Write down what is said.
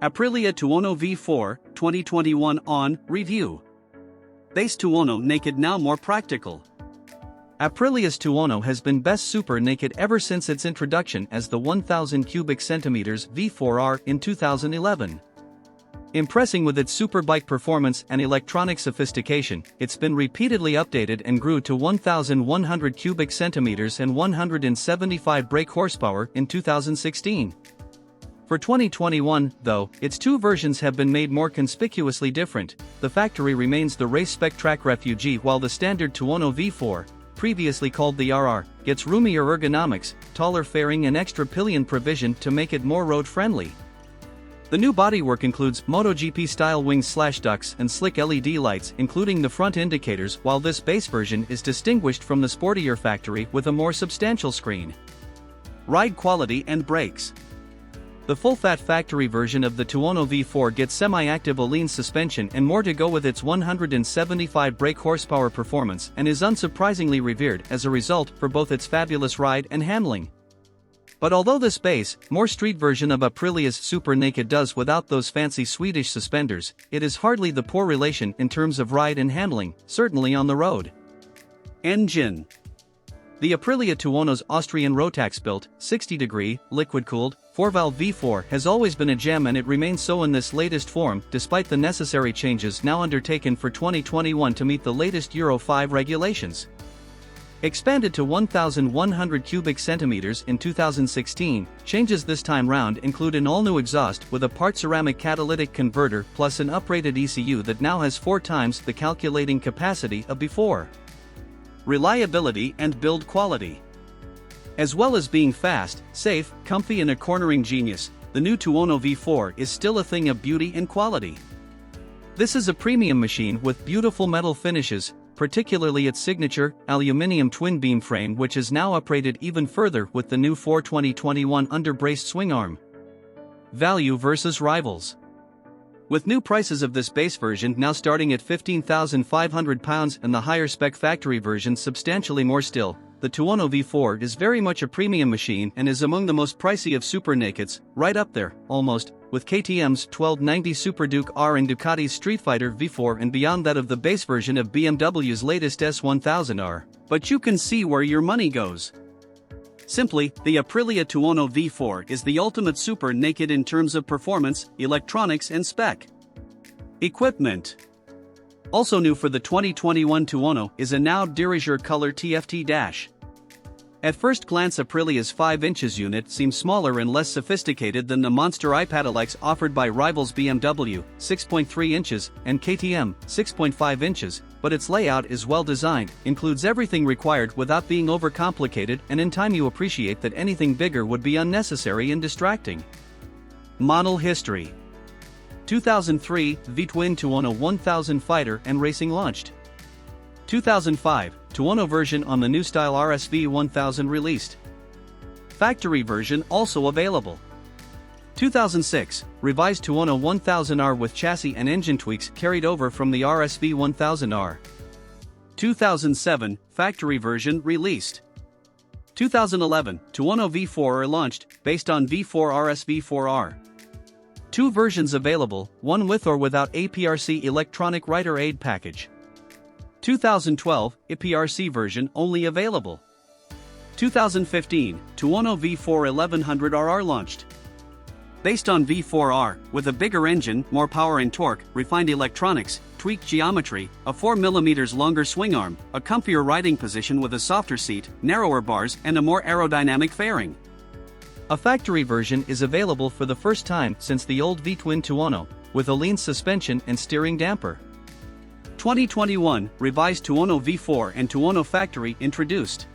Aprilia Tuono V4, 2021 on review. Base Tuono Naked now more practical. Aprilia's Tuono has been best super naked ever since its introduction as the 1000 cubic centimeters V4R in 2011. Impressing with its superbike performance and electronic sophistication, it's been repeatedly updated and grew to 1100 cubic centimeters and 175 brake horsepower in 2016. For 2021, though, its two versions have been made more conspicuously different. The factory remains the race-spec track refugee, while the standard Tuono V4, previously called the RR, gets roomier ergonomics, taller fairing and extra pillion provision to make it more road-friendly. The new bodywork includes MotoGP-style wings/ducts and slick LED lights, including the front indicators, while this base version is distinguished from the sportier factory with a more substantial screen. Ride quality and brakes. The full-fat factory version of the Tuono V4 gets semi-active Ohlins suspension and more to go with its 175 brake horsepower performance, and is unsurprisingly revered as a result for both its fabulous ride and handling. But although this base, more street version of Aprilia's Super Naked does without those fancy Swedish suspenders, it is hardly the poor relation in terms of ride and handling, certainly on the road. Engine. The Aprilia Tuono's Austrian Rotax-built, 60-degree, liquid-cooled, 4-valve V4 has always been a gem, and it remains so in this latest form, despite the necessary changes now undertaken for 2021 to meet the latest Euro 5 regulations. Expanded to 1,100 cubic centimeters in 2016, changes this time round include an all-new exhaust with a part ceramic catalytic converter plus an uprated ECU that now has 4 times the calculating capacity of before. Reliability and build quality. As well as being fast, safe, comfy and a cornering genius, the new Tuono V4 is still a thing of beauty and quality. This is a premium machine with beautiful metal finishes, particularly its signature, aluminium twin-beam frame, which is now upgraded even further with the new 2021 underbraced swingarm. Value versus rivals. With new prices of this base version now starting at £15,500 and the higher spec factory version substantially more still, the Tuono V4 is very much a premium machine and is among the most pricey of super nakeds, right up there, almost, with KTM's 1290 Super Duke R and Ducati's Street Fighter V4 and beyond that of the base version of BMW's latest S1000R. But you can see where your money goes. Simply, the Aprilia Tuono V4 is the ultimate super naked in terms of performance, electronics and spec. Equipment. Also new for the 2021 Tuono is a now Diriger color TFT dash. At first glance, Aprilia's 5 inches unit seems smaller and less sophisticated than the monster iPadalikes offered by rivals BMW, 6.3 inches, and KTM, 6.5 inches, but its layout is well designed, includes everything required without being overcomplicated, and in time you appreciate that anything bigger would be unnecessary and distracting. Model history. 2003, V-twin Tuono 1000 fighter and racing launched. 2005, Tuono version on the new style RSV4R released. Factory version also available. 2006, revised Tuono 1000R with chassis and engine tweaks carried over from the RSV4R. 2007, factory version released. 2011, Tuono V4R launched, based on V4 RSV4R. 2 versions available, one with or without APRC electronic rider aid package. 2012, APRC version only available. 2015, Tuono V4 1100RR launched. Based on V4R, with a bigger engine, more power and torque, refined electronics, tweaked geometry, a 4mm longer swingarm, a comfier riding position with a softer seat, narrower bars and a more aerodynamic fairing. A factory version is available for the first time since the old V-twin Tuono, with Ohlins suspension and steering damper. 2021, revised Tuono V4 and Tuono Factory introduced.